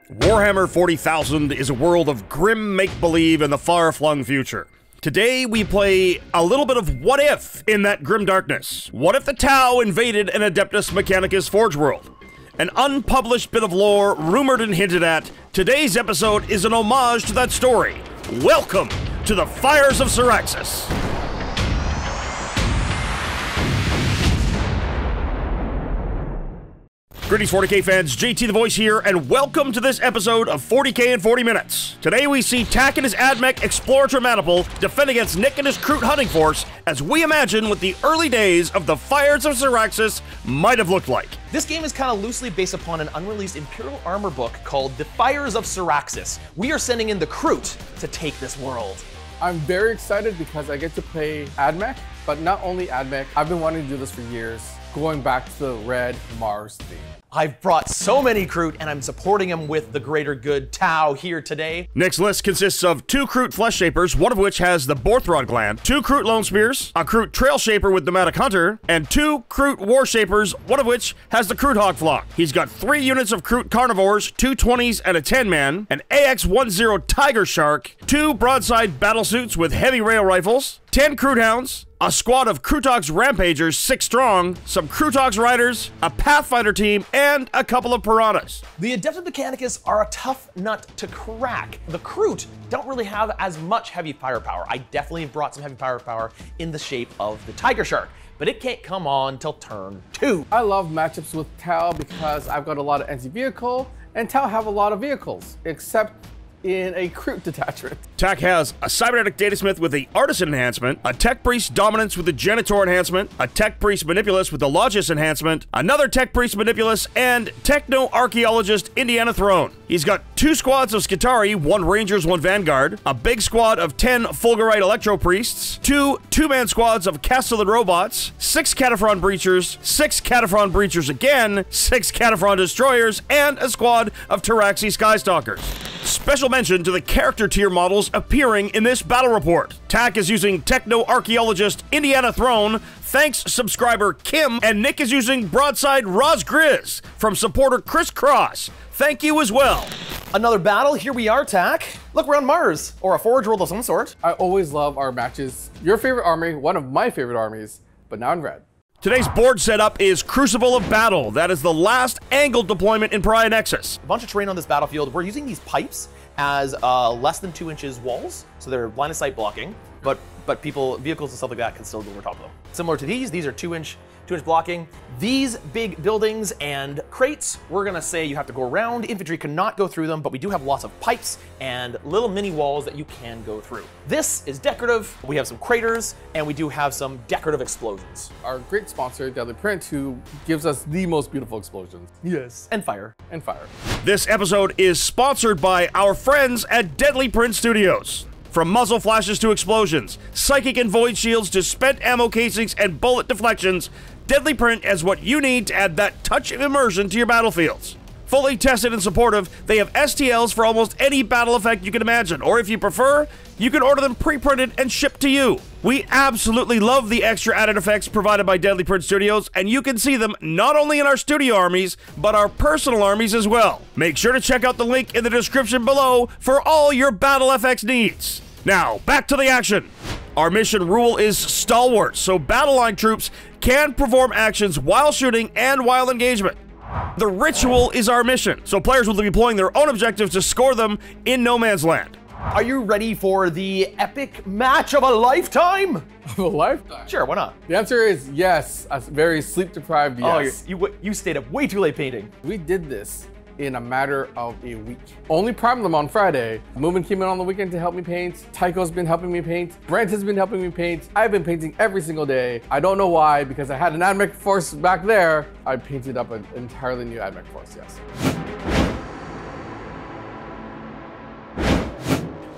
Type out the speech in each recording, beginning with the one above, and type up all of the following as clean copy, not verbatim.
Warhammer 40,000 is a world of grim make-believe in the far-flung future. Today, we play a little bit of what if in that grim darkness. What if the T'au invaded an Adeptus Mechanicus forge world? An unpublished bit of lore, rumored and hinted at. Today's episode is an homage to that story. Welcome to the Fires of Syraxis. Greetings 40k fans, JT the Voice here, and welcome to this episode of 40k in 40 minutes. Today we see Tak and his AdMech explore Tremantle defend against Nick and his Kroot hunting force as we imagine what the early days of the Fires of Syraxis might have looked like. This game is kind of loosely based upon an unreleased Imperial armor book called The Fires of Syraxis. We are sending in the Kroot to take this world. I'm very excited because I get to play AdMech, but not only AdMech, I've been wanting to do this for years, going back to the Red Mars theme. I've brought so many Kroot, and I'm supporting them with the greater good T'au here today. Nick's list consists of 2 Kroot Flesh Shapers, one of which has the Borthrod Gland, 2 Kroot Lone-spears, a Kroot Trail Shaper with Nomadic Hunter, and 2 Kroot War Shapers, one of which has the Kroothawk flock. He's got 3 units of Kroot Carnivores, 2 20s and a 10-man, an AX-10 Tiger Shark, 2 broadside battle suits with heavy rail rifles, 10 Kroot Hounds, a squad of Kroothawk's Rampagers, 6 strong, some Kroothawk's Riders, a Pathfinder team, and a couple of Piranhas. The Adeptus Mechanicus are a tough nut to crack. The Kroot don't really have as much heavy firepower. I definitely brought some heavy firepower in the shape of the Tiger Shark, but it can't come on till turn 2. I love matchups with T'au because I've got a lot of anti-vehicle, and T'au have a lot of vehicles, except in a Kroot detachment. Tak has a Cybernetic Datasmith with the Artisan enhancement, a Tech Priest Dominance with the Genitor enhancement, a Tech Priest Manipulus with the Logis enhancement, another Tech Priest Manipulus, and Techno-Archaeologist Indiana Throne. He's got 2 squads of Skitarii, 1 Rangers, 1 Vanguard, a big squad of 10 Fulgurite Electro Priests, 2 2-man squads of Castellan Robots, 6 Cataphron Breachers, 6 Cataphron Breachers again, 6 Cataphron Destroyers, and a squad of Taraxi Skystalkers. Special mention to the character tier models appearing in this battle report. Tak is using Techno-Archaeologist Indiana Throne, thanks subscriber Kim, and Nick is using Broadside Roz Grizz from supporter Chris Cross. Thank you as well. Another battle, here we are, Tak. Look, we're on Mars, or a forge world of some sort. I always love our matches. Your favorite army, one of my favorite armies, but now in red. Today's board setup is Crucible of Battle. That is the last angled deployment in Pariah Nexus. A bunch of terrain on this battlefield. We're using these pipes as less than 2 inches walls, so they're line of sight blocking, but vehicles and stuff like that can still go over top of them. Similar to these are 2-inch blocking. These big buildings and crates, we're gonna say you have to go around. Infantry cannot go through them, but we do have lots of pipes and little mini walls that you can go through. This is decorative. We have some craters, and we do have some decorative explosions. Our great sponsor, Deadly Print, who gives us the most beautiful explosions. Yes. And fire. And fire. This episode is sponsored by our friends at Deadly Print Studios. From muzzle flashes to explosions, psychic and void shields to spent ammo casings and bullet deflections, Deadly Print has what you need to add that touch of immersion to your battlefields. Fully tested and supportive, they have STLs for almost any battle effect you can imagine, or if you prefer, you can order them pre-printed and shipped to you. We absolutely love the extra added effects provided by Deadly Print Studios, and you can see them not only in our studio armies, but our personal armies as well. Make sure to check out the link in the description below for all your battle FX needs. Now, back to the action. Our mission rule is stalwart, so battle line troops can perform actions while shooting and while engagement. The ritual is our mission, so players will be deploying their own objectives to score them in no man's land. Are you ready for the epic match of a lifetime? Of a lifetime? Sure, why not? The answer is yes. A very sleep-deprived yes. Oh, you stayed up way too late painting. We did this in a matter of a week. Only primed them on Friday. Moomin came in on the weekend to help me paint. Tycho's been helping me paint. Brent has been helping me paint. I've been painting every single day. I don't know why, because I had an AdMech force back there. I painted up an entirely new AdMech force, yes.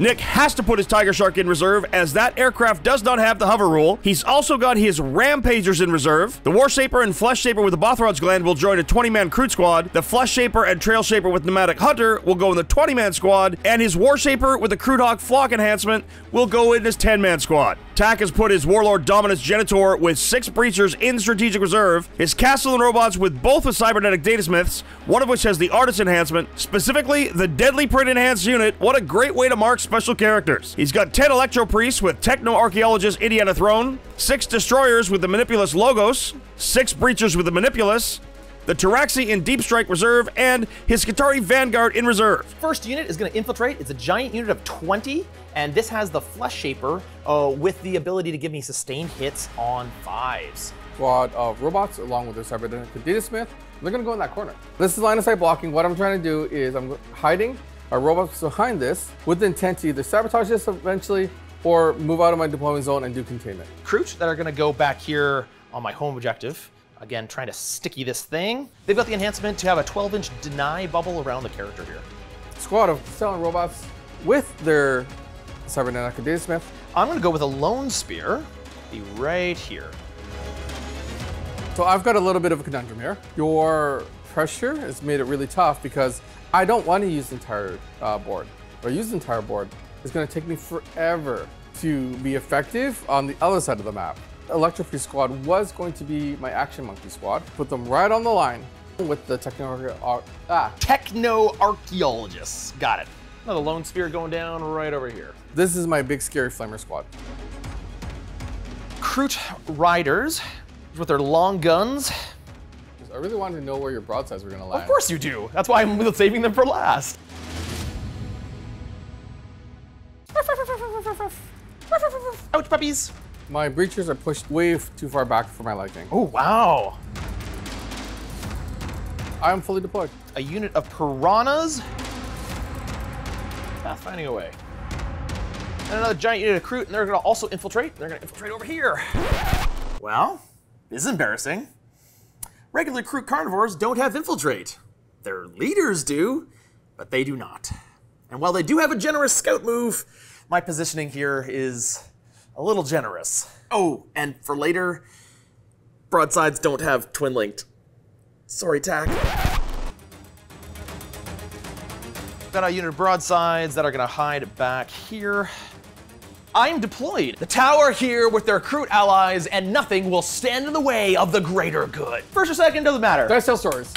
Nick has to put his Tiger Shark in reserve, as that aircraft does not have the hover rule. He's also got his Rampagers in reserve. The War Shaper and Flesh Shaper with the Borthrod's Gland will join a 20-man Kroot squad. The Flesh Shaper and Trail Shaper with Nomadic Hunter will go in the 20-man squad, and his War Shaper with the Kroothawk Flock enhancement will go in his 10-man squad. Tak has put his Warlord Dominus Genitor with 6 Breachers in strategic reserve, his Castellan robots with both the Cybernetic Datasmiths, one of which has the Artist enhancement, specifically the Deadly Print enhanced unit. What a great way to mark special characters. He's got 10 Electro Priests with Techno-Archaeologist Indiana Throne, 6 Destroyers with the Manipulus Logos, 6 Breachers with the Manipulus, the Taraxi in Deep Strike reserve, and his Skitarii Vanguard in reserve. First unit is going to infiltrate. It's a giant unit of 20, and this has the Flesh Shaper with the ability to give me sustained hits on 5s. Squad of robots along with their Cybernetic Datasmith. They're going to go in that corner. This is line of sight blocking. What I'm trying to do is I'm hiding our robots behind this with the intent to either sabotage this eventually or move out of my deployment zone and do containment. Kroot that are going to go back here on my home objective. Again, trying to sticky this thing. They've got the enhancement to have a 12-inch deny bubble around the character here. Squad of selling robots with their Cybernetic Datasmith. I'm going to go with a Lone-spear. Be right here. So I've got a little bit of a conundrum here. Your pressure has made it really tough because I don't want to use the entire board. Or use the entire board. It's going to take me forever to be effective on the other side of the map. Electro Squad was going to be my Action Monkey squad. Put them right on the line with the Techno-Archaeologists. Got it. Another Lone-spear going down right over here. This is my big scary flamer squad. Kroot Riders with their long guns. I really wanted to know where your broadsides were going to land. Of course you do. That's why I'm saving them for last. Ouch, puppies. My breachers are pushed way too far back for my liking. Oh, wow. I am fully deployed. A unit of piranhas. Pathfinding away. And another giant unit of Kroot, and they're going to also infiltrate. They're going to infiltrate over here. Well, this is embarrassing. Regular Kroot carnivores don't have infiltrate. Their leaders do, but they do not. And while they do have a generous scout move, my positioning here is a little generous. Oh, and for later, broadsides don't have twin linked. Sorry, Tak. Got a unit of broadsides that are gonna hide back here. I'm deployed. The tower here with their Kroot allies, and nothing will stand in the way of the greater good. First or second, doesn't matter. Can I tell stories?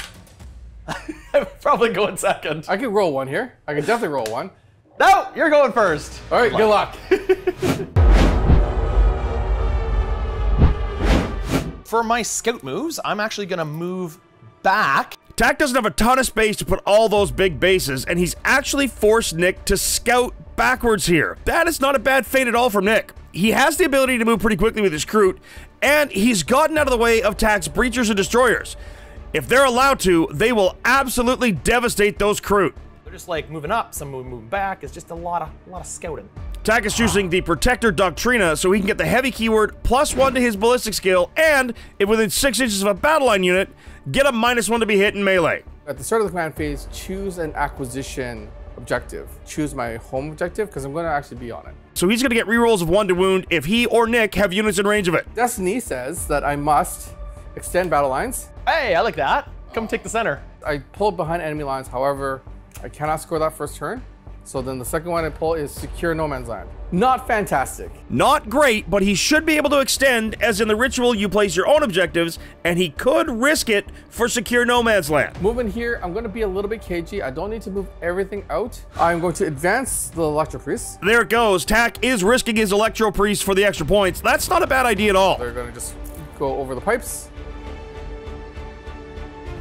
I'm probably going second. I can roll one here. I can definitely roll one. No, you're going first. All right, good luck. For my scout moves, I'm actually gonna move back. Tak doesn't have a ton of space to put all those big bases, and he's actually forced Nick to scout backwards here. That is not a bad fate at all from Nick. He has the ability to move pretty quickly with his Kroot, and he's gotten out of the way of Tak's Breachers and Destroyers. If they're allowed to, they will absolutely devastate those Kroot. They're just like moving up, some moving back. It's just a lot of scouting. Tak is choosing the Protector Doctrina so he can get the heavy keyword +1 to his ballistic skill, and if within 6 inches of a battle line unit, get a -1 to be hit in melee. At the start of the command phase, choose an acquisition objective. Choose my home objective because I'm going to actually be on it. So he's going to get rerolls of 1 to wound if he or Nick have units in range of it. Destiny says that I must extend battle lines. Hey, I like that. Come take the center. I pull behind enemy lines, however, I cannot score that first turn. So then the second one I pull is secure no man's land. Not fantastic. Not great, but he should be able to extend, as in the ritual you place your own objectives, and he could risk it for secure no man's land. Moving here, I'm going to be a little bit cagey. I don't need to move everything out. I'm going to advance the Electro Priest. There it goes. Tak is risking his Electro Priest for the extra points. That's not a bad idea at all. They're going to just go over the pipes.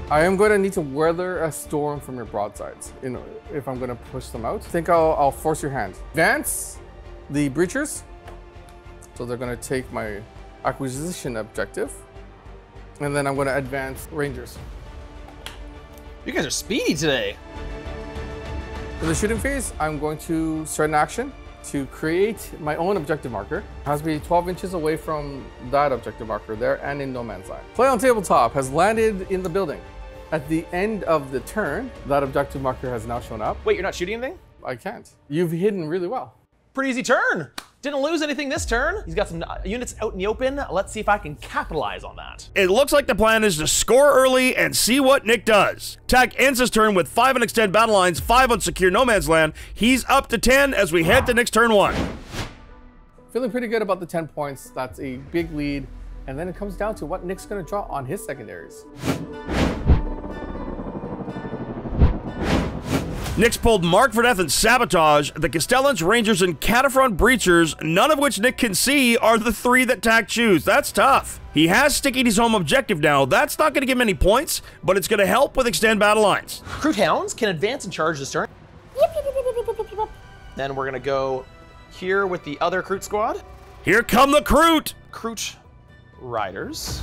I am going to need to weather a storm from your broadsides if I'm going to push them out. I think I'll force your hand. Advance the breachers. So they're going to take my acquisition objective. And then I'm going to advance rangers. You guys are speedy today. For the shooting phase, I'm going to start an action to create my own objective marker. It has to be 12 inches away from that objective marker there and in no man's land. Play on Tabletop has landed in the building. At the end of the turn, that objective marker has now shown up. Wait, you're not shooting anything? I can't. You've hidden really well. Pretty easy turn. Didn't lose anything this turn. He's got some units out in the open. Let's see if I can capitalize on that. It looks like the plan is to score early and see what Nick does. Tak ends his turn with 5 on extend battle lines, 5 on secure no man's land. He's up to 10 as we head to Nick's turn 1. Feeling pretty good about the 10 points. That's a big lead. And then it comes down to what Nick's going to draw on his secondaries. Nick's pulled Mark for Death and Sabotage, the Castellans, Rangers, and Cataphront Breachers, none of which Nick can see, are the 3 that Tak choose. That's tough. He has sticking his home objective now. That's not going to give him any points, but it's going to help with extend battle lines. Kroot Hounds can advance and charge this turn. Then we're going to go here with the other Kroot squad. Here come the Kroot! Kroot Riders.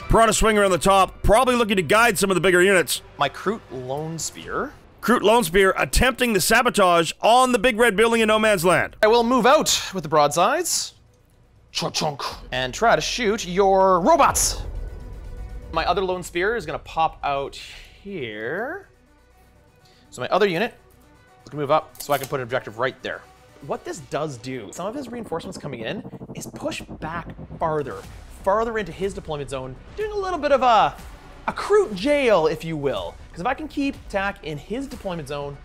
Piranha Swinger on the top, probably looking to guide some of the bigger units. My Kroot Lone-spear. Kroot Lone-spear attempting the sabotage on the big red building in no man's land. I will move out with the broadsides. Chunk. And try to shoot your robots. My other Lone Spear is going to pop out here. So my other unit is going to move up so I can put an objective right there. What this does do, some of his reinforcements coming in, is push back farther into his deployment zone, doing a little bit of a Kroot jail, if you will. Because if I can keep Tak in his deployment zone,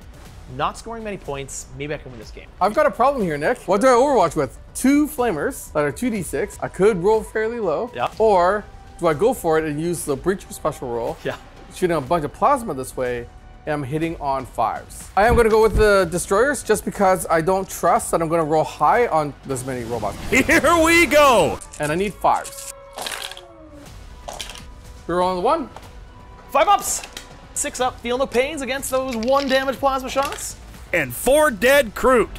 not scoring many points, maybe I can win this game. I've got a problem here, Nick. What do I overwatch with? 2 flamers that are 2d6. I could roll fairly low. Yeah. Or do I go for it and use the Breacher special roll? Yeah. Shooting a bunch of plasma this way, and I'm hitting on 5s. I am going to go with the destroyers just because I don't trust that I'm going to roll high on this many robots. Here we go! And I need 5s. We're rolling the 1. 5 ups! 6 up, feel no pains against those 1 damage plasma shots. And 4 dead Kroot.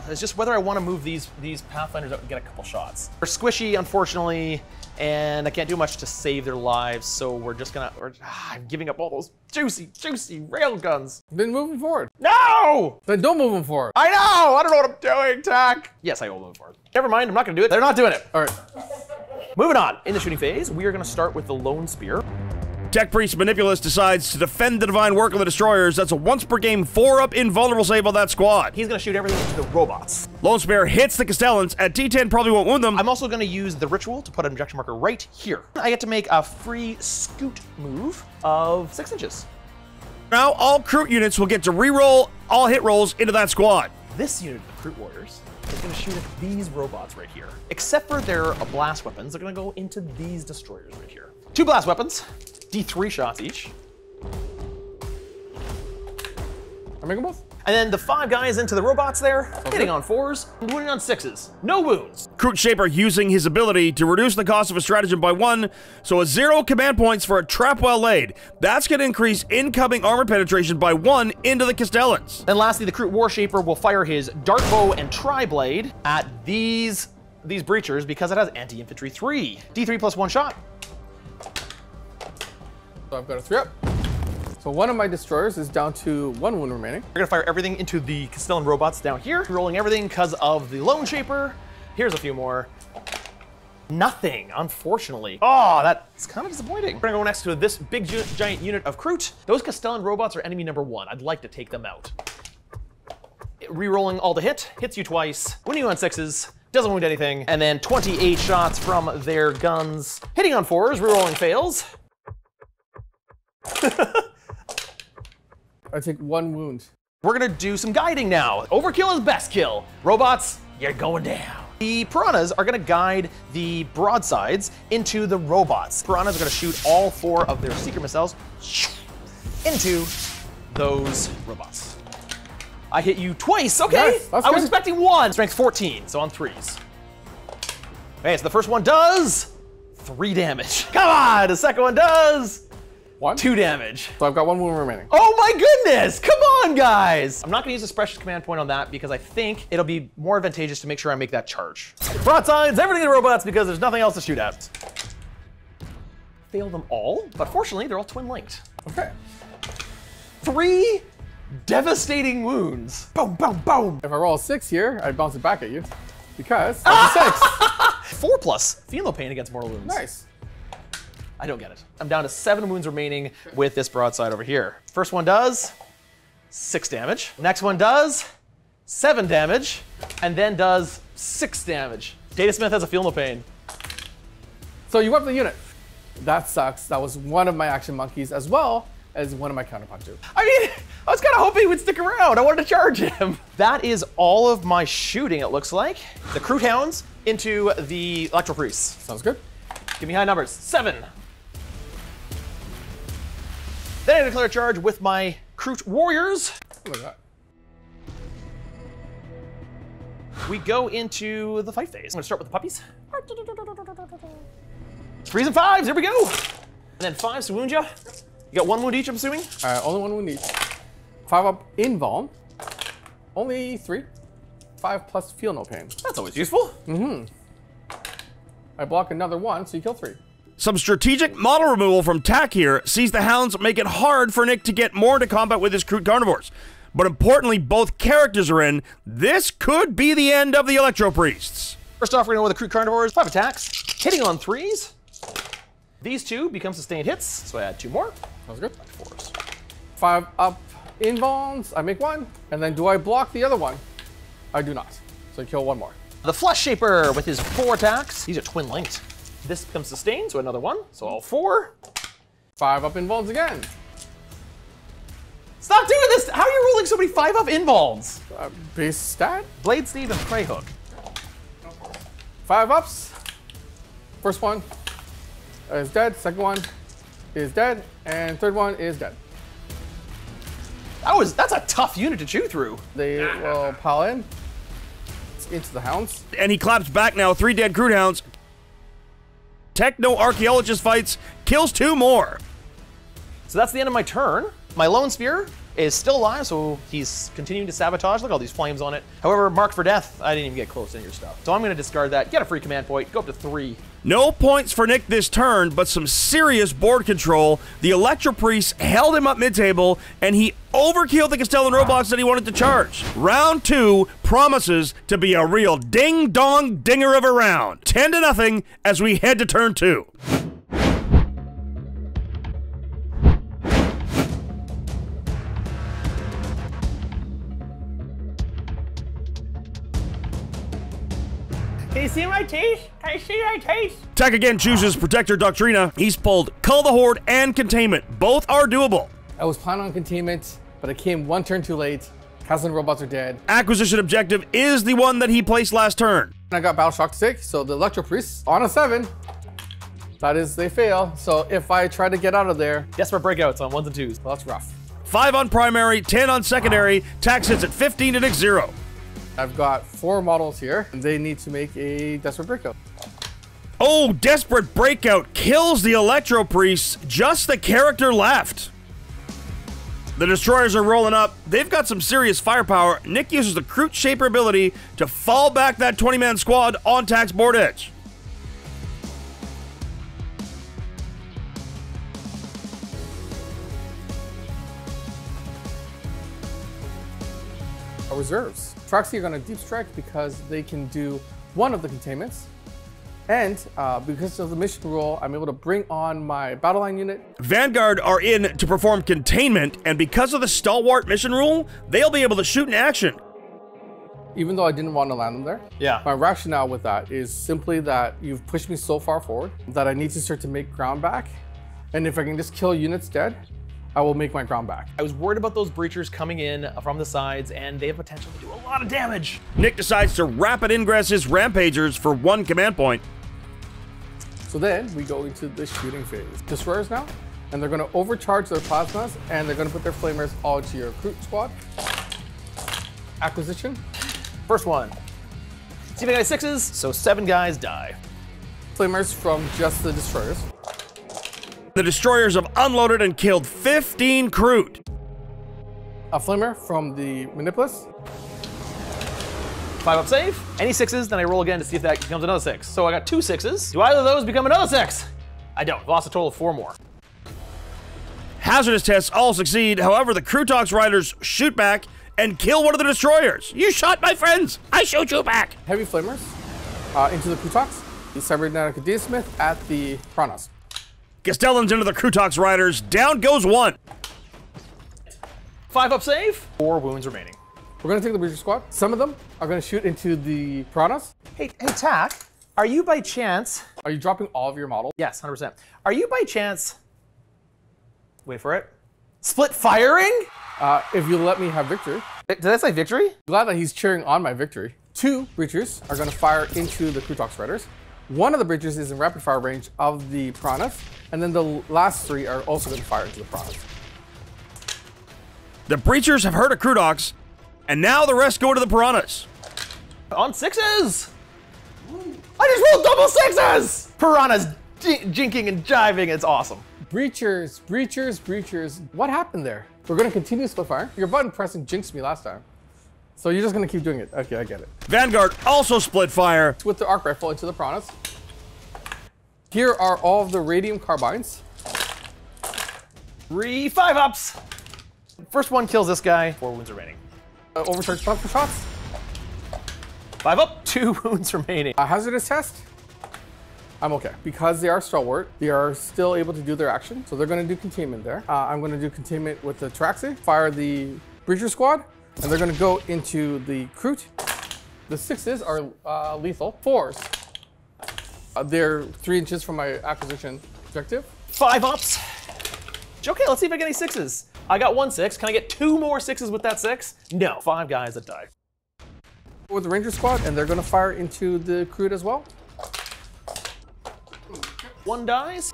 It's just whether I want to move these Pathfinders out and get a couple shots. They're squishy, unfortunately, and I can't do much to save their lives, so we're just gonna, I'm giving up all those juicy rail guns. Then move them forward. No! Then don't move them forward. I know! I don't know what I'm doing, Tak! Yes, I will move forward. Never mind, I'm not gonna do it. They're not doing it. All right. Moving on. In the shooting phase, we are gonna start with the Lone-spear. Tech Priest Manipulus decides to defend the Divine Work of the Destroyers. That's a once per game 4-up invulnerable save on that squad. He's gonna shoot everything into the robots. Lone-spear hits the Castellans. At D10 probably won't wound them. I'm also gonna use the ritual to put an objection marker right here. I get to make a free scoot move of 6 inches. Now all Kroot units will get to re-roll all hit rolls into that squad. This unit of the Kroot Warriors is gonna shoot at these robots right here. Except for their blast weapons, they're gonna go into these destroyers right here. 2 blast weapons, D3 shots each. I make them both. And then the 5 guys into the robots there, hitting on 4s, and wounding on 6s. No wounds. Kroot Shaper using his ability to reduce the cost of a stratagem by 1, so a 0 command points for a trap well laid. That's going to increase incoming armor penetration by 1 into the Castellans. Then lastly, the Kroot War Shaper will fire his Dart Bow and Tri-Blade at these breachers because it has anti-infantry 3. D3 plus 1 shot. So I've got a 3-up. So one of my destroyers is down to 1 wound remaining. We're gonna fire everything into the Castellan robots down here. Rolling everything because of the Lone Shaper. Here's a few more. Nothing, unfortunately. Oh, that's kind of disappointing. We're gonna go next to this big giant unit of Kroot. Those Castellan robots are enemy number 1. I'd like to take them out. Rerolling all the hits you twice, wounding you on 6s, doesn't wound anything, and then 28 shots from their guns. Hitting on 4s, rerolling fails. I take 1 wound. We're gonna do some guiding now. Overkill is best kill. Robots, you're going down. The piranhas are gonna guide the broadsides into the robots. Piranhas are gonna shoot all 4 of their seeker missiles into those robots. I hit you twice, okay. Nice, that's I was good. expecting 1. Strength 14, so on 3s. Okay, so the first one does 3 damage. Come on, the second one does 2 damage. So I've got 1 wound remaining. Oh my goodness, come on guys. I'm not gonna use this precious command point on that because I think it'll be more advantageous to make sure I make that charge. Broadsides, everything in robots because there's nothing else to shoot at. Fail them all, but fortunately they're all twin linked. Okay. 3 devastating wounds. Boom, boom, boom. If I roll a 6 here, I bounce it back at you because that's a 6. 4 plus, feel no pain against mortal wounds. Nice. I don't get it. I'm down to 7 wounds remaining with this broadside over here. First one does 6 damage. Next one does 7 damage, and then does 6 damage. Data Smith has a feel no pain. So you went for the unit. That sucks. That was one of my action monkeys as well as one of my counterpunchers. I mean, I was kind of hoping he would stick around. I wanted to charge him. That is all of my shooting, it looks like. The Kroot Hounds into the Electro Priests. Sounds good. Give me high numbers. 7. Then I declare a charge with my Kroot Warriors. Look at that. We go into the fight phase. I'm gonna start with the puppies. Threes and 5s, here we go. And then 5s to wound ya. You got 1 wound each, I'm assuming? Only 1 wound each. 5 up invuln. Only 3. 5 plus feel no pain. That's always useful. I block another 1, so you kill 3. Some strategic model removal from Tack here sees the Hounds make it hard for Nick to get more into combat with his Kroot carnivores. But importantly, both characters are in. This could be the end of the Electro Priests. First off, we're gonna go with the Kroot carnivores. 5 attacks, hitting on 3s. These 2 become sustained hits, so I add 2 more. Sounds good. 4s. 5 up invulns. I make 1. And then do I block the other one? I do not. So I kill 1 more. The Flesh Shaper with his 4 attacks. These are twin linked. This becomes sustained, so another 1. So all 4. 5 up invulns again. Stop doing this! How are you rolling so many 5 up invulns? Base stat. Blade Steve and Prey Hook. 5 ups. First one is dead. Second one is dead. And third one is dead. That's a tough unit to chew through. They will pile in. It's into the Hounds. And he claps back now. 3 dead Kroot Hounds. Techno-archaeologist fights. Kills 2 more. So that's the end of my turn. My Lone-spear is still alive, so he's continuing to sabotage. Look at all these flames on it. However, marked for death, I didn't even get close to any of your stuff. So I'm going to discard that, get a free command point, go up to 3. No points for Nick this turn, but some serious board control. The Electro Priest held him up mid-table, and he overkilled the Castellan robots that he wanted to charge. Round 2 promises to be a real ding-dong dinger of a round. 10-0 as we head to turn 2. Can you see my teeth? Can you see my teeth? Tack again chooses Protector Doctrina. He's pulled Cull the Horde and Containment. Both are doable. I was planning on containment, but it came 1 turn too late. Castellan robots are dead. Acquisition objective is the one that he placed last turn. I got Battle Shock to take, so the Electro Priests on a 7. That is, they fail. So if I try to get out of there, Desperate breakouts on 1s and 2s. well, that's rough. 5 on primary, 10 on secondary. Tack sits at 15 to Nick 0. I've got 4 models here, and they need to make a Desperate Breakout. Oh, Desperate Breakout kills the Electro Priests. Just the character left. The Destroyers are rolling up. They've got some serious firepower. Nick uses the Kroot Shaper ability to fall back that 20-man squad on Tack's board edge. Our reserves. Traxi are going to deep strike because they can do 1 of the containments. And because of the mission rule, I'm able to bring on my battle line unit. Vanguard are in to perform containment, and because of the Stalwart mission rule, they'll be able to shoot in action. Even though I didn't want to land them there. Yeah. My rationale with that is simply that you've pushed me so far forward that I need to start to make ground back. And if I can just kill units dead, I will make my ground back. I was worried about those breachers coming in from the sides, and they have potential to do a lot of damage. Nick decides to rapid ingress his Rampagers for 1 command point. So then we go into the shooting phase. Destroyers now, and they're going to overcharge their plasmas, and they're going to put their flamers all into your Kroot squad. Acquisition. First one. See if I got 6s, so 7 guys die. Flamers from just the destroyers. The Destroyers have unloaded and killed 15 Kroot. A flamer from the Manipulus. 5 up save. Any 6s, then I roll again to see if that becomes another 6. So I got 2 6s. Do either of those become another 6? I don't. Lost a total of 4 more. Hazardous tests all succeed. However, the Kroothawk's riders shoot back and kill one of the Destroyers. You shot my friends. I shoot you back. Heavy flamers into the Kroothawks. The cybernetic Data Smith at the Chronos. Castellans into the Kroothawk's riders. Down goes 1. 5-up save. 4 wounds remaining. We're gonna take the breacher squad. Some of them are gonna shoot into the piranhas. Hey, Tack, are you by chance... Are you dropping all of your models? Yes, 100%. Are you by chance... Wait for it. Split firing? If you let me have victory. Did I say victory? Glad that he's cheering on my victory. 2 breachers are gonna fire into the Kroothawk Riders. One of the breachers is in rapid fire range of the piranhas, and then the last 3 are also gonna fire into the piranhas. The breachers have heard of Kroothawks, and now the rest go to the piranhas. On 6s! I just rolled double 6s! Piranhas jinking and jiving, it's awesome. Breachers, breachers, breachers. What happened there? We're gonna continue split fire. Your button pressing jinxed me last time. So you're just gonna keep doing it. Okay, I get it. Vanguard also split fire. With the arc rifle into the piranhas. Here are all of the radium carbines. 3 5-ups! First one kills this guy, 4 wounds remaining. Overcharged bumper shots. 5-up, 2 wounds remaining. A hazardous test. I'm okay. Because they are stalwart, they are still able to do their action. So they're gonna do containment there. I'm gonna do containment with the Traxi, fire the breacher squad, and they're gonna go into the Kroot. The 6s are lethal. 4s. They're 3 inches from my acquisition objective. 5-ups. Okay, let's see if I get any 6s. I got 1 6. Can I get 2 more 6s with that 6? No. 5 guys that die. With the ranger squad, and they're gonna fire into the Kroot as well. 1 dies.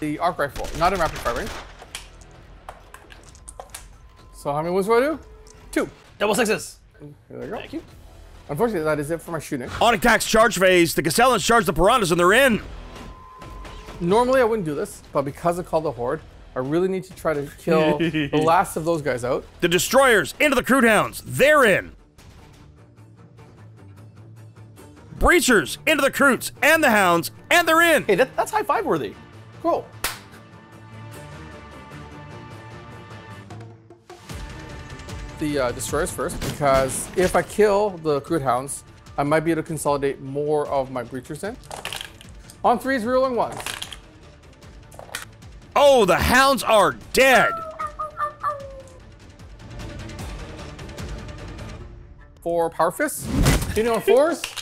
The arc rifle, not in rapid fire range. So how many wounds do I do? 2. Double 6s. There you go. Thank you. Unfortunately, that is it for my shooting. On attack's charge phase, the Castellans charge the piranhas and they're in. Normally I wouldn't do this, but because I called the horde, I really need to try to kill the last of those guys out. The destroyers into the Kroot hounds, they're in. Breachers into the Kroots and the hounds, and they're in. Hey, that's high 5 worthy. Cool. The destroyers first, because if I kill the Kroot hounds, I might be able to consolidate more of my breachers in. On 3s, rerolling 1s. Oh, the hounds are dead. 4 power fists. Hitting on 4s.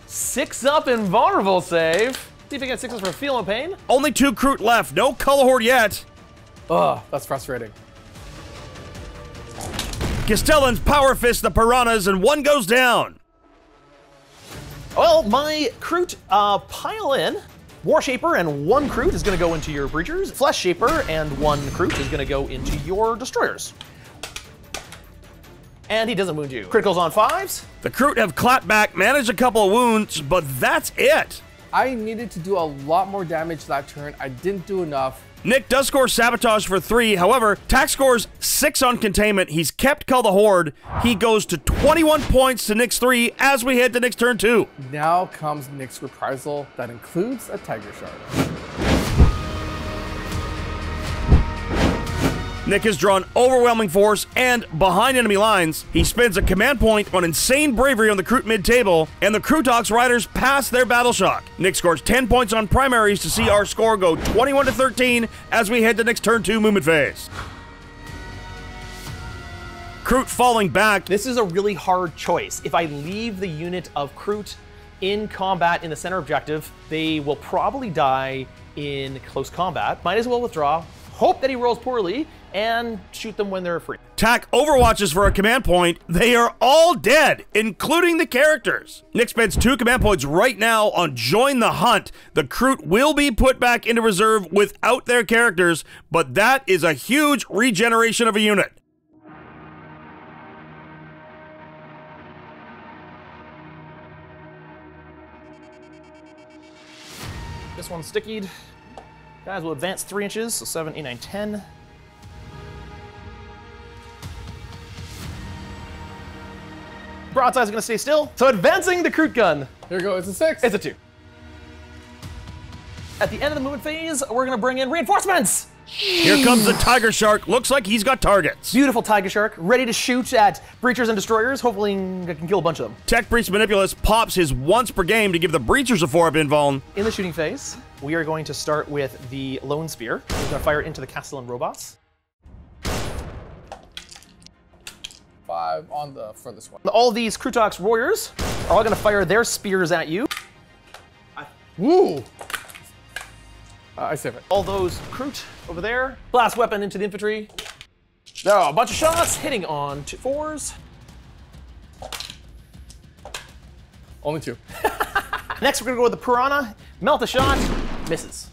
6-up invulnerable save. See if I get 6s for Feel and Pain. Only 2 Kroot left, no color horde yet. Ugh, that's frustrating. Castellans power fist the piranhas and 1 goes down. Well, my Kroot pile in. War Shaper and 1 Kroot is going to go into your breachers. Flesh Shaper and 1 Kroot is going to go into your destroyers. And he doesn't wound you. Criticals on 5s. The Kroot have clapped back, managed a couple of wounds, but that's it. I needed to do a lot more damage that turn. I didn't do enough. Nick does score Sabotage for 3. However, Tack scores 6 on Containment. He's kept Cull the Horde. He goes to 21 points to Nick's 3 as we head to Nick's turn 2. Now comes Nick's reprisal that includes a Tiger Shark. Nick has drawn overwhelming force and behind enemy lines. He spends a command point on insane bravery on the Kroot mid-table, and the Kroothawk's riders pass their battle shock. Nick scores 10 points on primaries to see our score go 21 to 13 as we head to Nick's turn 2 movement phase. Kroot falling back. This is a really hard choice. If I leave the unit of Kroot in combat in the center objective, they will probably die in close combat. Might as well withdraw, hope that he rolls poorly, and shoot them when they're free. Tack overwatches for a command point. They are all dead, including the characters. Nick spends 2 command points right now on Join the Hunt. The Kroot will be put back into reserve without their characters, but that is a huge regeneration of a unit. This one's stickied. Guys will advance 3 inches, so 7, 8, 9, 10. Broadside is going to stay still. So advancing the Kroot gun. Here we go, it's a 6. It's a 2. At the end of the movement phase, we're going to bring in reinforcements. Here comes the Tiger Shark. Looks like he's got targets. Beautiful Tiger Shark, ready to shoot at breachers and destroyers. Hopefully I can kill a bunch of them. Tech Priest Manipulus pops his once per game to give the breachers a 4-up invuln. In the shooting phase, we are going to start with the Lone-spear. We're going to fire it into the Castellan robots. 5 on the furthest one. All these Kroothawk's warriors are all going to fire their spears at you. Woo! I save it. All those Kroot over there. Blast weapon into the infantry. There are a bunch of shots hitting on 4s. Only 2. Next, we're going to go with the Piranha. Melt a shot. Misses.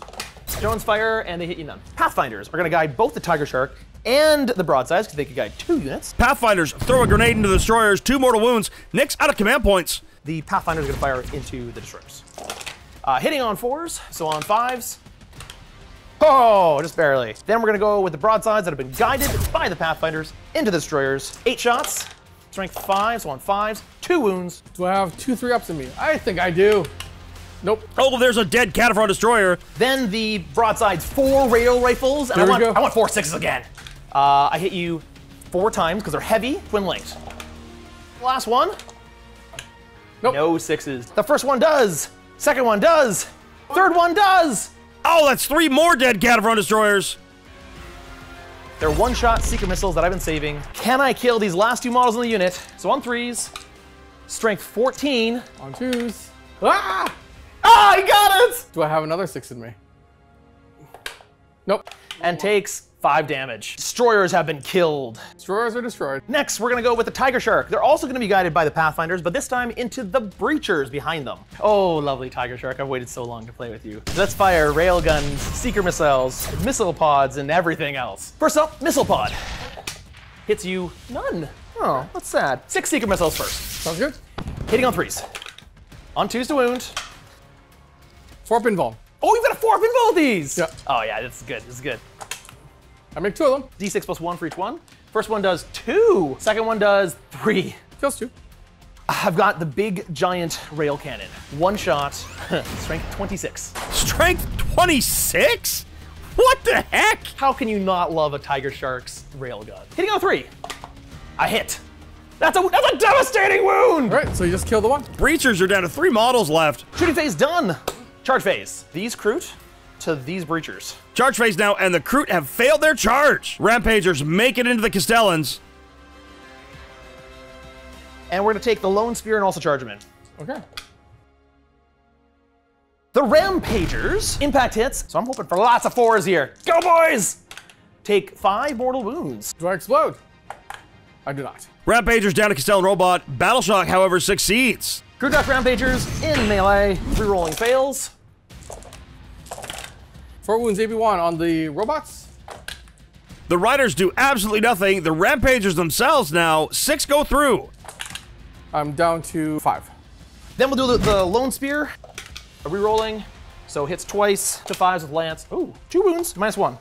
Drones fire, and they hit you none. Pathfinders are going to guide both the Tiger Shark and the broadsides, because they can guide 2 units. Pathfinders throw a grenade into the destroyers, 2 mortal wounds. Nick's out of command points. The Pathfinders are going to fire into the destroyers. Hitting on 4s, so on 5s. Oh, just barely. Then we're going to go with the broadsides that have been guided by the Pathfinders into the destroyers. 8 shots, strength 5, so on 5s, 2 wounds. Do I have 2 3-ups in me? I think I do. Nope. Oh, there's a dead carnivorous destroyer. Then the broadsides 4 rail rifles, and I want 4 6s again. I hit you 4 times because they're heavy, twin linked. Last one. Nope. No 6s. The first one does. Second one does. Third one does. Oh, that's 3 more dead carnivorous destroyers. They're one-shot seeker missiles that I've been saving. Can I kill these last 2 models in the unit? So on 3s, strength 14. On 2s. Ah! Ah, I got it! Do I have another 6 in me? Nope. And takes 5 damage. Destroyers have been killed. Destroyers are destroyed. Next, we're gonna go with the Tiger Shark. They're also gonna be guided by the Pathfinders, but this time into the breachers behind them. Oh, lovely Tiger Shark, I've waited so long to play with you. Let's fire railguns, seeker missiles, missile pods, and everything else. First up, missile pod. Hits you none. Oh, that's sad. 6 seeker missiles first. Sounds good. Hitting on 3s. On 2s to wound. 4 pinball. Oh, you've got a 4 pinball of these! Yeah. Oh yeah, this is good, this is good. I make 2 of them. D6 plus 1 for each one. First one does 2. Second one does 3. Kills 2. I've got the big giant rail cannon. 1 shot, strength 26. Strength 26? What the heck? How can you not love a Tiger Shark's railgun? Hitting on 3. I hit. That's a devastating wound! All right, so you just killed the one. Breachers are down to 3 models left. Shooting phase done. Charge phase. These Kroot to these breachers. Charge phase now, and the Kroot have failed their charge. Rampagers make it into the Castellans. And we're gonna take the Lone-spear and also charge them in. Okay. The Rampagers, impact hits, so I'm hoping for lots of 4s here. Go boys! Take 5 mortal wounds. Do I explode? I do not. Rampagers down to Castellan Robot. Battleshock, however, succeeds. Kroothawk Rampagers in melee, re-rolling fails. 4 wounds AB1 on the robots. The Riders do absolutely nothing. The Rampagers themselves now, 6 go through. I'm down to 5. Then we'll do the Lone-spear, re-rolling, so hits twice to 5s with Lance. Ooh, 2 wounds, -1.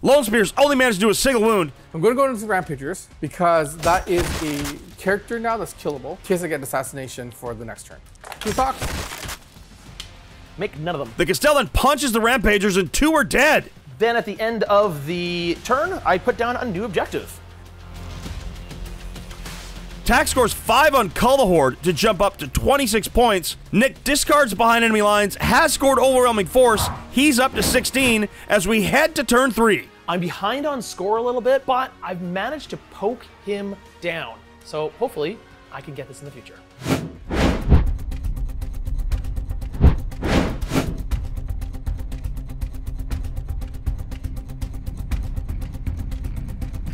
Lone-spears only managed to do a single wound. I'm going to go into the Rampagers because that is a character now that's killable in case I get assassination for the next turn. Kroothawk. Make none of them. The Castellan punches the Rampagers and 2 are dead. Then at the end of the turn, I put down a new objective. Tack scores 5 on Cull the Horde to jump up to 26 points. Nick discards behind enemy lines, has scored overwhelming force. He's up to 16 as we head to turn 3. I'm behind on score a little bit, but I've managed to poke him down. So hopefully I can get this in the future.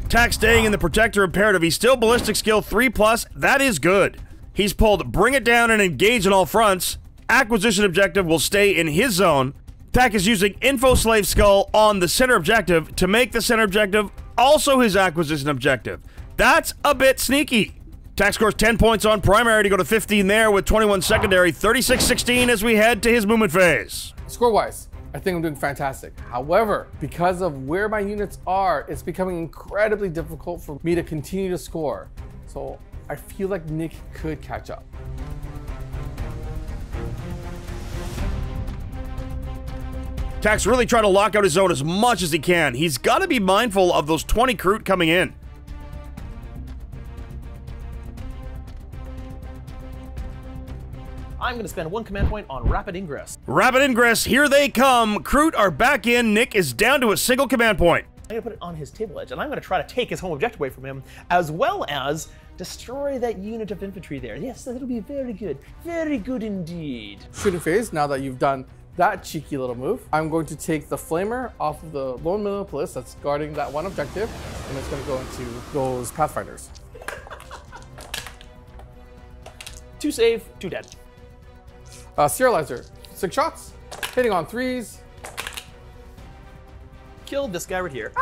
Tack staying in the Protector imperative. He's still ballistic skill 3+. That is good. He's pulled Bring It Down and Engage on all fronts. Acquisition objective will stay in his zone. Tack is using Info Slave Skull on the center objective to make the center objective also his acquisition objective. That's a bit sneaky. Tack scores 10 points on primary to go to 15 there with 21 secondary, 36-16 as we head to his movement phase. Score-wise, I think I'm doing fantastic. However, because of where my units are, it's becoming incredibly difficult for me to continue to score. So I feel like Nick could catch up. Tack's really trying to lock out his zone as much as he can. He's got to be mindful of those 20 Kroot coming in. I'm going to spend 1 command point on Rapid Ingress. Rapid Ingress, here they come. Kroot are back in. Nick is down to a single command point. I'm going to put it on his table edge, and I'm going to try to take his home objective away from him, as well as Destroy that unit of infantry there. Yes, that'll be very good. Very good indeed. Shooting phase, now that you've done that cheeky little move, I'm going to take the flamer off of the lone Manipulus that's guarding that one objective, and it's going to go into those Pathfinders. 2 save, 2 dead. Serializer, 6 shots, hitting on 3s. Killed this guy right here.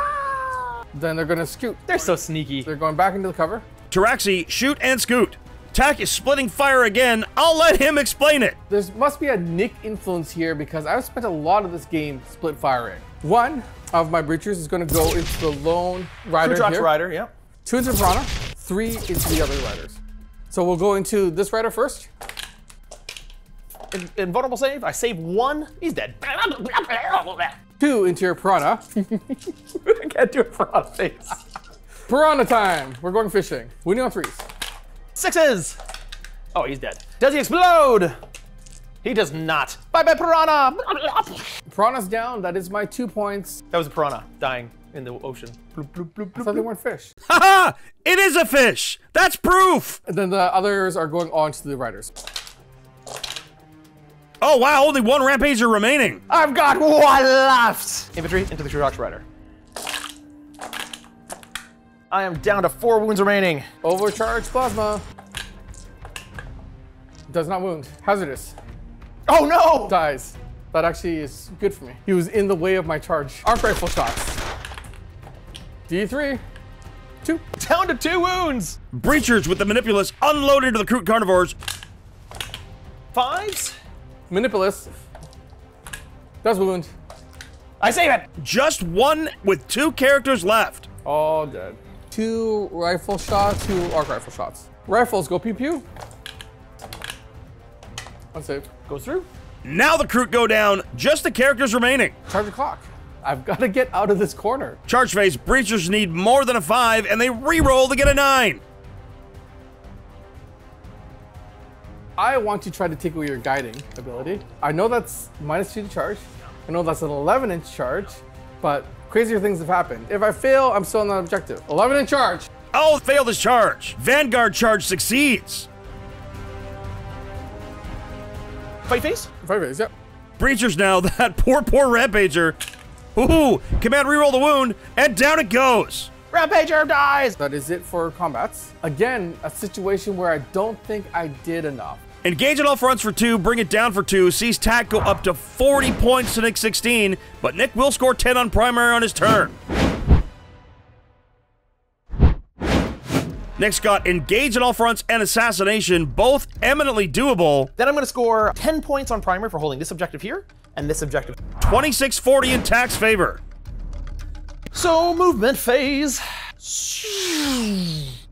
Then they're going to scoot. They're so sneaky. They're going back into the cover. Taraxi, shoot and scoot. Tak is splitting fire again. I'll let him explain it. There must be a Nick influence here because I've spent a lot of this game split firing. One of my breachers is going to go into the lone rider Kroothawk's here. rider, yeah. 2 into Piranha, 3 into the other riders. So we'll go into this rider first. Invulnerable save. I save 1. He's dead. 2 into your Piranha. I can't do it for a face. Piranha time. We're going fishing. Winning on 3s. 6s. Oh, he's dead. Does he explode? He does not. Bye-bye, Piranha. Piranha's down. That is my 2 points. That was a Piranha dying in the ocean. Bloop, bloop, bloop, I bloop, thought they bloop. weren't fish. Haha! It is a fish! That's proof! And then the others are going on to the riders. Oh wow, only 1 Rampager remaining. I've got 1 left. Infantry into the Kroothawk's rider. I am down to 4 wounds remaining. Overcharged plasma. Does not wound. Hazardous. Oh no! Dies. That actually is good for me. He was in the way of my charge. Arc rifle shots. D3. 2. Down to 2 wounds. Breachers with the Manipulus unload into the Kroot carnivores. 5s. Manipulus. Does wound. I save it. Just 1 with 2 characters left. All dead. 2 rifle shots, 2 arc rifle shots. Rifles go pew pew. 1 save. Goes through. Now the Kroot go down, just the characters remaining. Charge the clock. I've got to get out of this corner. Charge phase, Breachers need more than a 5, and they re-roll to get a 9. I want to try to take away your guiding ability. I know that's -2 to charge. I know that's an 11-inch charge, but crazier things have happened. If I fail, I'm still on that objective. 11-inch charge. Oh, failed his charge. Vanguard charge succeeds. Fight face. 5 days, yep. Breachers now, that poor Rampager. Ooh, command reroll the wound, and down it goes. Rampager dies. That is it for combats. Again, a situation where I don't think I did enough. Engage at all fronts for 2, bring it down for 2, sees Tak go up to 40 points to Nick 16, but Nick will score 10 on primary on his turn. Nick's got Engage at all fronts and Assassination, both eminently doable. Then I'm going to score 10 points on primary for holding this objective here and this objective. 26-40 in Tak's favor. So, movement phase.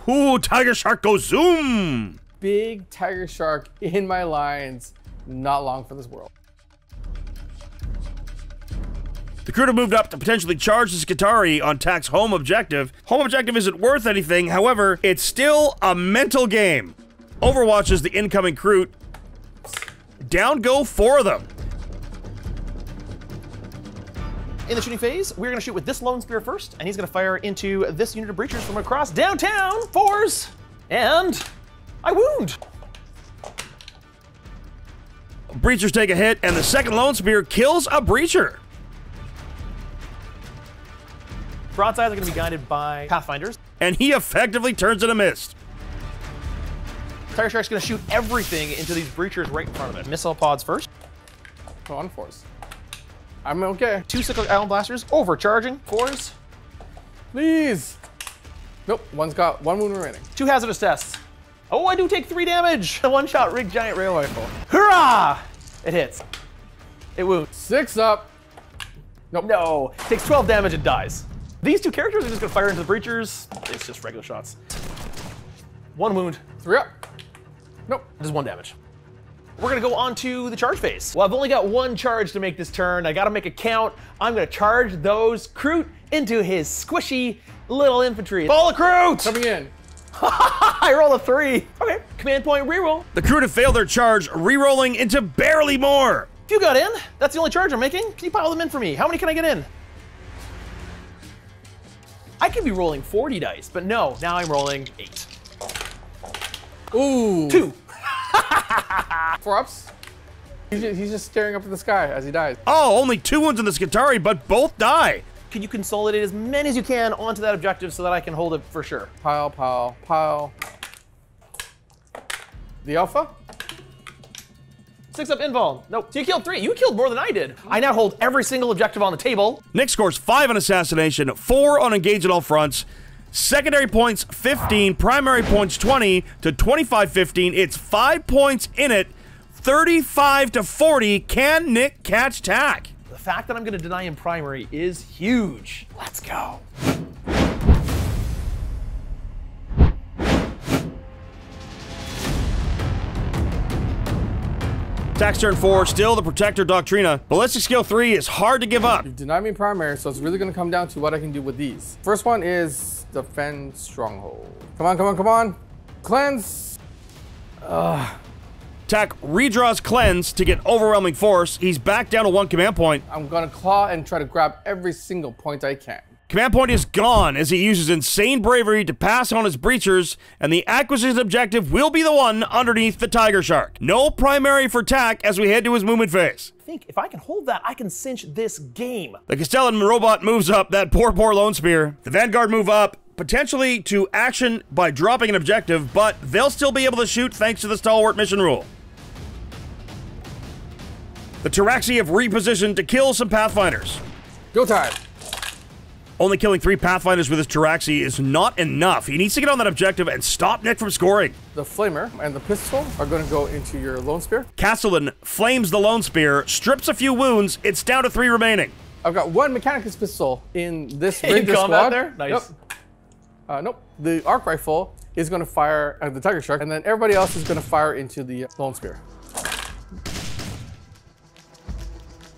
Ooh, Tiger Shark goes zoom. Big tiger shark in my lines. Not long for this world. The Kroot have moved up to potentially charge the Skitarii on Tak's home objective. Home objective isn't worth anything, however, it's still a mental game. Overwatches the incoming Kroot. Down go 4 of them. In the shooting phase, we're going to shoot with this Lone-spear first, and he's going to fire into this unit of breachers from across downtown. 4s, and I wound. Breachers take a hit, and the second Lone-spear kills a breacher. Broadsides are going to be guided by Pathfinders. And he effectively turns into mist. Tiger Shark's going to shoot everything into these breachers right in front of it. Missile pods first. Go on 4s. I'm okay. 2 cyclic island blasters, overcharging. 4s. Please. Nope, one's got 1 wound remaining. 2 hazardous tests. Oh, I do take 3 damage. A 1-shot rigged giant rail rifle. Hurrah! It hits. It wounds. 6 up. Nope. No. Takes 12 damage and dies. These 2 characters are just going to fire into the breachers. It's just regular shots. 1 wound. 3 up. Nope. Just 1 damage. We're going to go on to the charge phase. Well, I've only got 1 charge to make this turn. I got to make a count. I'm going to charge those Kroot into his squishy little infantry. Ball of Kroot! Coming in. I roll a 3. Okay. Command point reroll. The Kroot have failed their charge, re-rolling into barely more. If you got in, that's the only charge I'm making. Can you pile them in for me? How many can I get in? I could be rolling 40 dice, but no, now I'm rolling 8. Ooh. 2. 4 ups. He's just staring up at the sky as he dies. Oh, only 2 wounds in the Skitarii, but both die. Can you consolidate as many as you can onto that objective so that I can hold it for sure? Pile, pile, pile. The alpha? 6 up invuln. Nope. So you killed 3. You killed more than I did. I now hold every single objective on the table. Nick scores 5 on assassination, 4 on engage at all fronts. Secondary points 15, primary points 20 to 25-15. It's 5 points in it. 35 to 40. Can Nick catch Tack? The fact that I'm going to deny him primary is huge. Let's go. Tack's turn 4, still the Protector Doctrina. Ballistic skill 3 is hard to give up. You denied me primary, so it's really going to come down to what I can do with these. First one is defend stronghold. Come on, come on, come on. Cleanse. Tack redraws Cleanse to get overwhelming force. He's back down to 1 command point. I'm going to claw and try to grab every single point I can. Command point is gone as he uses insane bravery to pass on his breachers, and the acquisition objective will be the one underneath the Tiger Shark. No primary for Tack as we head to his movement phase. I think if I can hold that, I can cinch this game. The Castellan robot moves up, that poor Lone-spear. The Vanguard move up, potentially to action by dropping an objective, but they'll still be able to shoot thanks to the Stalwart mission rule. The Tauraxi have repositioned to kill some Pathfinders. Go time. Only killing 3 Pathfinders with his Tauraxi is not enough. He needs to get on that objective and stop Nick from scoring. The Flamer and the pistol are going to go into your Lone-spear. Castellan flames the Lone-spear, strips a few wounds. It's down to 3 remaining. I've got 1 Mechanicus pistol in this In Ranger combat squad. there? Nice. Yep. Nope. The arc rifle is going to fire at the Tiger Shark, and then everybody else is going to fire into the Lone-spear.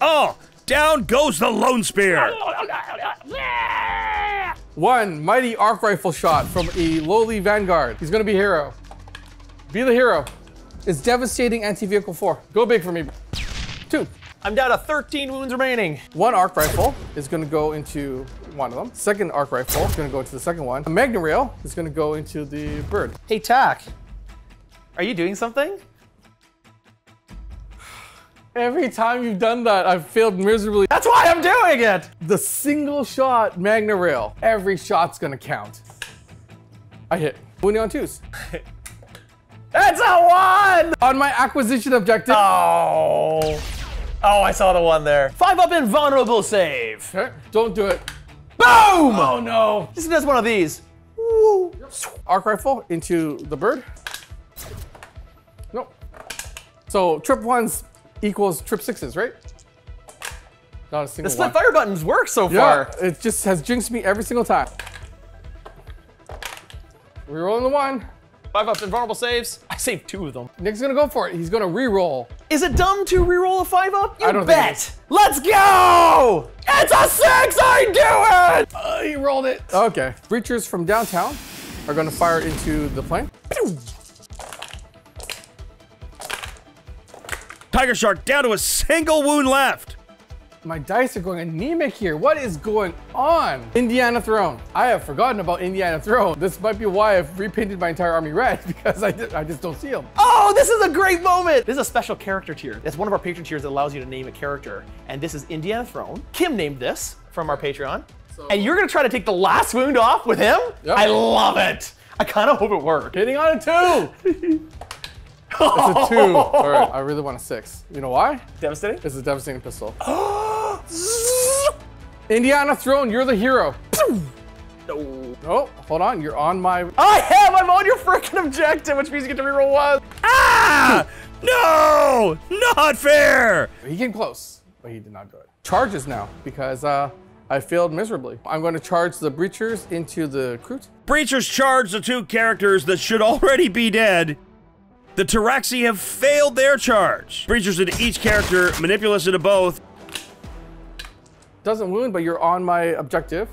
Oh, down goes the Lone-spear. 1 mighty arc rifle shot from a lowly Vanguard. He's going to be hero. Be the hero. It's devastating anti-vehicle 4. Go big for me. 2. I'm down to 13 wounds remaining. 1 arc rifle is going to go into one of them. Second arc rifle is going to go into the second one. A Magna Rail is going to go into the bird. Hey, Tack. Are you doing something? Every time you've done that, I've failed miserably. That's why I'm doing it! The single shot Magna Rail, every shot's gonna count. I hit. Wounding on 2s. That's a 1! On my acquisition objective. Oh, I saw the 1 there. 5 up invulnerable save. Okay, don't do it. Boom! Oh no. Just does one of these. Woo. Arc rifle into the bird. Nope. So trip 1s equals trip 6s, right? Not a single The split one. fire buttons work so Yeah, far. it just has jinxed me every single time. Rerolling the 1. 5 up invulnerable saves. I saved 2 of them. Nick's gonna go for it. He's gonna reroll. Is it dumb to reroll a 5 up? You I don't think it bet. is. Let's go! It's a 6! I do it! He rolled it. Okay. Breachers from downtown are gonna fire into the plane. Tiger Shark down to a single wound left. My dice are going anemic here. What is going on? Indiana Throne. I have forgotten about Indiana Throne. This might be why I've repainted my entire army red, because I just don't see them. Oh, this is a great moment! This is a special character tier. It's one of our patron tiers that allows you to name a character. And this is Indiana Throne. Kim named this from our Patreon. And you're gonna try to take the last wound off with him? Yep. I love it. I kind of hope it works. Hitting on a 2. It's a 2. All right, I really want a 6. You know why? Devastating? It's a devastating pistol. Indiana Throne, you're the hero. No. Oh, hold on. You're on my... I'm on your freaking objective, which means you get to reroll 1. Ah! No! Not fair! He came close, but he did not do it. Charges now, because I failed miserably. I'm going to charge the Breachers into the Kroot. Breachers charge the 2 characters that should already be dead. The Tauraxi have failed their charge. Breachers into each character, Manipulus into both. Doesn't wound, but you're on my objective.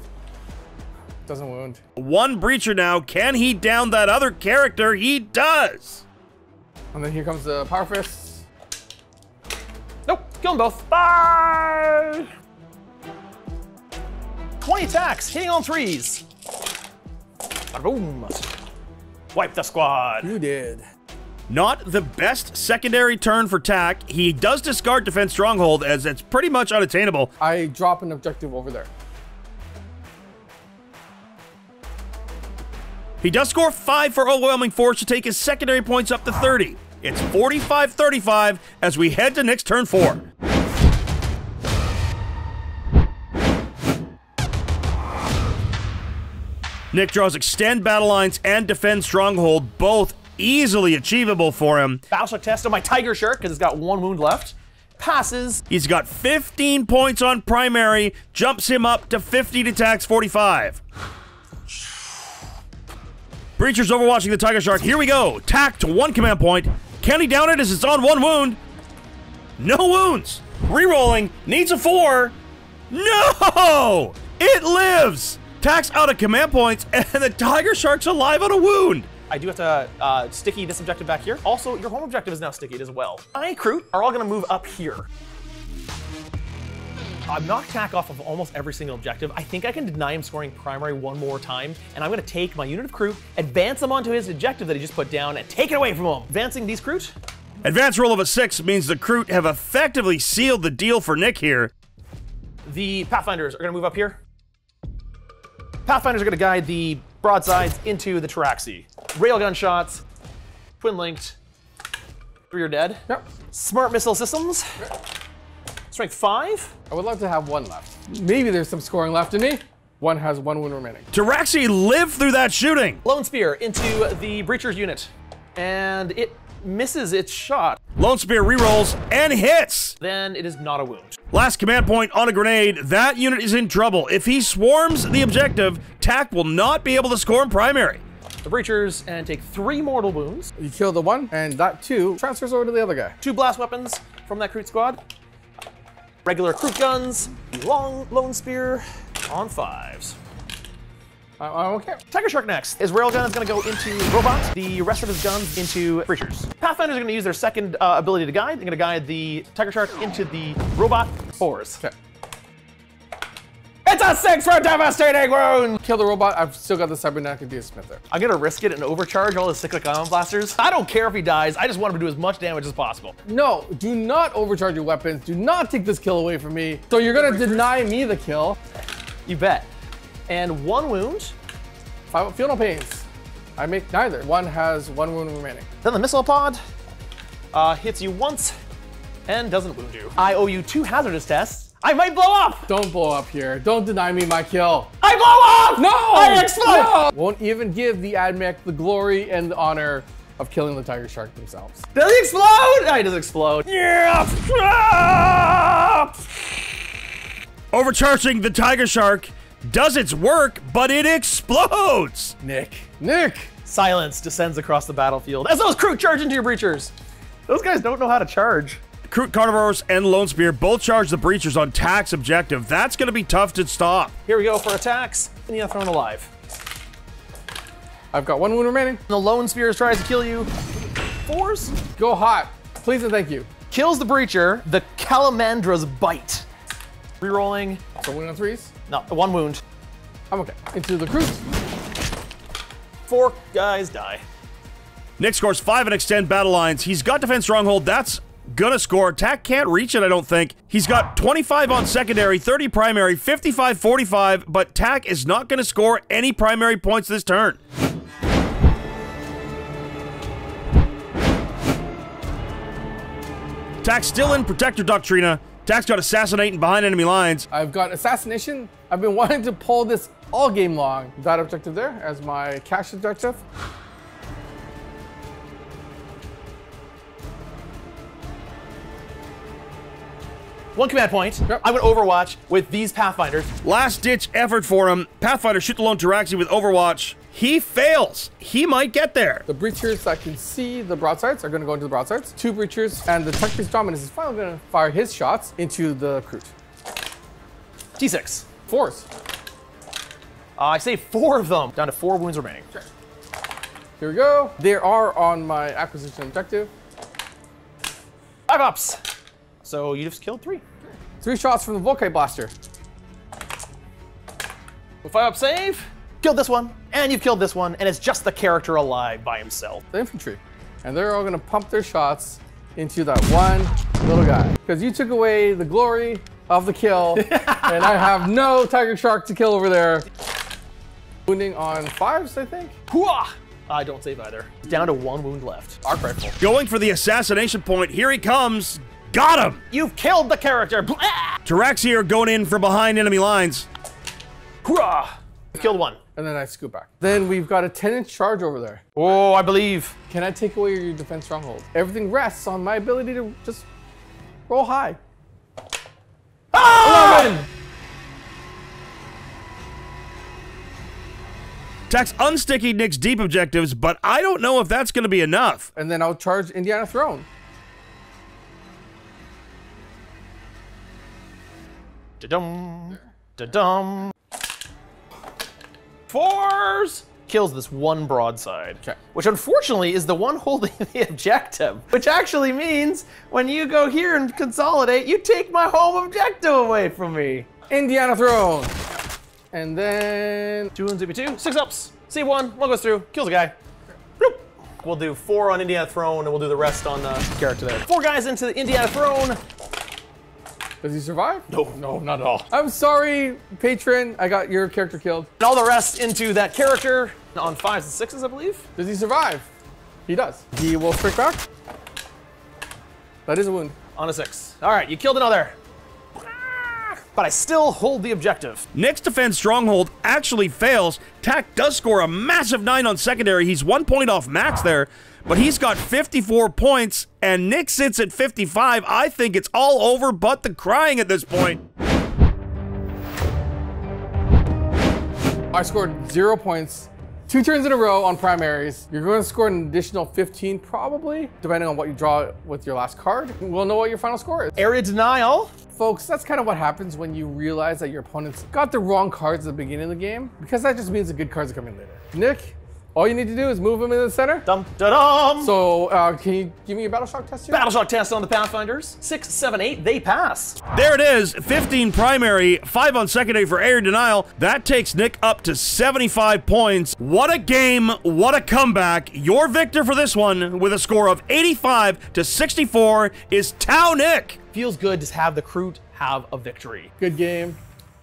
Doesn't wound. 1 Breacher now. Can he down that other character? He does. And then here comes the Power Fists. Nope, kill them both. Bye! 20 attacks, hitting on 3s. Boom. Wipe the squad. You did. Not the best secondary turn for T'au. He does discard Defense Stronghold, as it's pretty much unattainable. I drop an objective over there. He does score 5 for Overwhelming Force to take his secondary points up to 30. It's 45-35 as we head to Nick's turn 4. Nick draws Extend Battle Lines and Defend Stronghold, both easily achievable for him. Battleshock test on my Tiger Shark, because it's got 1 wound left. Passes. He's got 15 points on primary, jumps him up to 50 to T'au's 45. Breacher's overwatching the Tiger Shark. Here we go. T'au to 1 command point. Can he down it as it's on 1 wound? No wounds. Rerolling. Needs a 4. No! It lives! T'au's out of command points, and the Tiger Shark's alive on a wound. I do have to sticky this objective back here. Also, your home objective is now stickied as well. Kroot are all going to move up here. I've knocked T'au off of almost every single objective. I think I can deny him scoring primary 1 more time, and I'm going to take my unit of Kroot, advance him onto his objective that he just put down, and take it away from him. Advancing these Kroot. Advance roll of a 6 means the Kroot have effectively sealed the deal for Nick here. The Pathfinders are going to move up here. Pathfinders are going to guide the broadsides into the Taraxi. Railgun shots, twin linked. 3 are dead. Yep. Smart missile systems. Strength 5. I would love to have 1 left. Maybe there's some scoring left in me. 1 has 1 wound remaining. Taraxi lived through that shooting. Lone-spear into the Breacher's unit. And it misses its shot. Lone-spear rerolls and hits. Then it is not a wound. Last command point on a grenade. That unit is in trouble. If he swarms the objective, T'au will not be able to score in primary. The Breachers and take 3 mortal wounds. You kill the 1, and that 2 transfers over to the other guy. 2 blast weapons from that Kroot squad. Regular Kroot guns, long Lone-spear on 5s. I'm okay. Tiger Shark next. His railgun is going to go into Robot. The rest of his guns into Breachers. Pathfinders are going to use their second ability to guide. They're going to guide the Tiger Shark into the Robot 4s. Okay. It's a 6 for a devastating wound! Kill the robot. I've still got the cybernetic Smith there. I'm going to risk it and overcharge all the cyclic ion blasters. I don't care if he dies. I just want him to do as much damage as possible. No, do not overcharge your weapons. Do not take this kill away from me. So you're going to deny me the kill. You bet. And 1 wound. Feel no pains. I make neither. 1 has 1 wound remaining. Then the missile pod hits you once and doesn't wound you. I owe you 2 hazardous tests. I might blow up! Don't blow up here. Don't deny me my kill. I blow up! No! I explode! No! Won't even give the AdMech the glory and the honor of killing the Tiger Shark themselves. Does he explode? Oh, he does explode. Yeah! Overcharging the Tiger Shark does its work, but it explodes. Nick. Silence descends across the battlefield as those Kroot charge into your Breachers. Those guys don't know how to charge. Kroot, Carnivorous, and Lone-spear both charge the Breachers on T'au's objective. That's going to be tough to stop. Here we go for attacks, and you have thrown alive. I've got 1 wound remaining. The Lone-spear tries to kill you. 4s. Go hot. Please and thank you. Kills the Breacher. The Calamandra's bite. Rerolling. So 1 on 3s? No, 1 wound. I'm okay. Into the Kroot. 4 guys die. Nick scores 5 and Extend Battle Lines. He's got Defense Stronghold. That's gonna score. T'au can't reach it, I don't think. He's got 25 on secondary, 30 primary, 55-45, but T'au is not gonna score any primary points this turn. T'au's still in Protector Doctrina. T'au's got Assassinating behind enemy lines. I've got Assassination. I've been wanting to pull this all game long. That objective there as my cash objective. One command point. Yep. I'm going to Overwatch with these Pathfinders. Last-ditch effort for him. Pathfinder shoot the lone Taraxi with Overwatch. He fails. He might get there. The Breachers that can see the broadsides are going to go into the broadsides. 2 Breachers, and the Technics Dominus is finally going to fire his shots into the Kroot. T6. 4s. I saved 4 of them. Down to 4 wounds remaining. Sure. Here we go. They are on my acquisition objective. 5 ups. So you just killed 3. 3 shots from the Volkite Blaster. With 5 up save. Killed this one. And you've killed this one, and it's just the character alive by himself. The infantry. And they're all gonna pump their shots into that one little guy. Because you took away the glory of the kill, and I have no tiger shark to kill over there. Wounding on 5s, I think. Hooah! I don't save either. Down to 1 wound left. Arc rifle. Going for the assassination point. Here he comes. Got him! You've killed the character. Taraxir going in from behind enemy lines. Hurrah! Killed 1. And then I scoot back. Then we've got a 10-inch charge over there. Oh, I believe. Can I take away your defense stronghold? Everything rests on my ability to just roll high. Ah! 11! Tack's unsticky Nick's deep objectives, but I don't know if that's going to be enough. And then I'll charge Indiana Throne. Da-dum. Da-dum. 4s! Kills this one broadside. Okay. Which unfortunately is the one holding the objective. Which actually means when you go here and consolidate, you take my home objective away from me. Indiana Throne. And then 2 and 2, 6 ups. Save 1 goes through, kills a guy. Bloop. We'll do 4 on Indiana Throne, and we'll do the rest on the character there. 4 guys into the Indiana Throne. does he survive? No, not at all. I'm sorry, patron. I got your character killed. And all the rest into that character on 5s and 6s, I believe. Does he survive? He does. He will strike back. That is a wound. On a 6. All right, you killed another. But I still hold the objective. Nick's defense stronghold actually fails. Tack does score a massive 9 on secondary. He's 1 point off max there, but he's got 54 points, and Nick sits at 55. I think it's all over but the crying at this point. I scored 0 points, 2 turns in a row on primaries. You're going to score an additional 15 probably, depending on what you draw with your last card. We'll know what your final score is. Area denial. Folks, that's kind of what happens when you realize that your opponents got the wrong cards at the beginning of the game, because that just means the good cards are coming later. Nick, all you need to do is move them into the center. Dum da dum. So, can you give me a battle shock test here? Battle shock test on the Pathfinders. 6, 7, 8, they pass. There it is, 15 primary, 5 on secondary for area denial. That takes Nick up to 75 points. What a game, what a comeback. Your victor for this one, with a score of 85 to 64, is T'au Nick. Feels good to have the Kroot have a victory. Good game.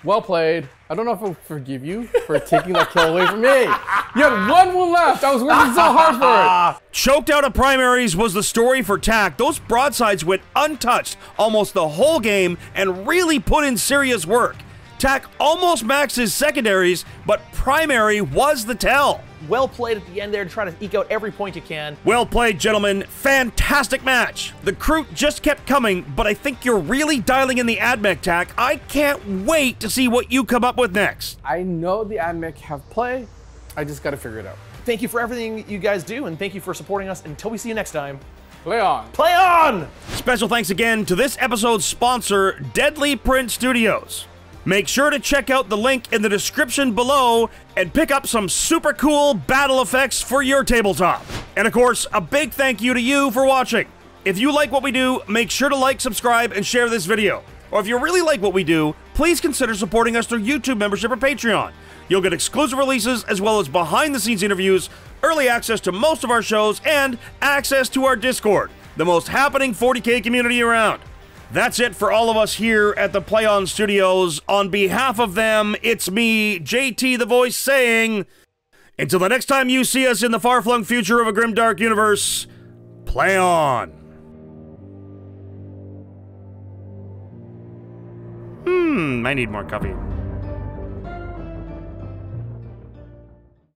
Well played. I don't know if I'll forgive you for taking that kill away from me. You had 1 wound left. I was working so hard for it. Choked out of primaries was the story for Tack. Those broadsides went untouched almost the whole game and really put in serious work. Tack almost maxed his secondaries, but primary was the tell. Well played at the end there to try to eke out every point you can. Well played, gentlemen. Fantastic match. The Kroot just kept coming, but I think you're really dialing in the AdMech, Tack. I can't wait to see what you come up with next. I know the AdMech have play. I just got to figure it out. Thank you for everything you guys do, and thank you for supporting us. Until we see you next time, Play on. play on! Special thanks again to this episode's sponsor, Deadly Print Studios. Make sure to check out the link in the description below and pick up some super cool battle effects for your tabletop. And of course, a big thank you to you for watching. If you like what we do, make sure to like, subscribe, and share this video. Or if you really like what we do, please consider supporting us through YouTube membership or Patreon. You'll get exclusive releases as well as behind-the-scenes interviews, early access to most of our shows, and access to our Discord, the most happening 40K community around. That's it for all of us here at the Play On Studios. On behalf of them, it's me, JT the Voice, saying, until the next time you see us in the far-flung future of a grimdark universe, play on. I need more coffee.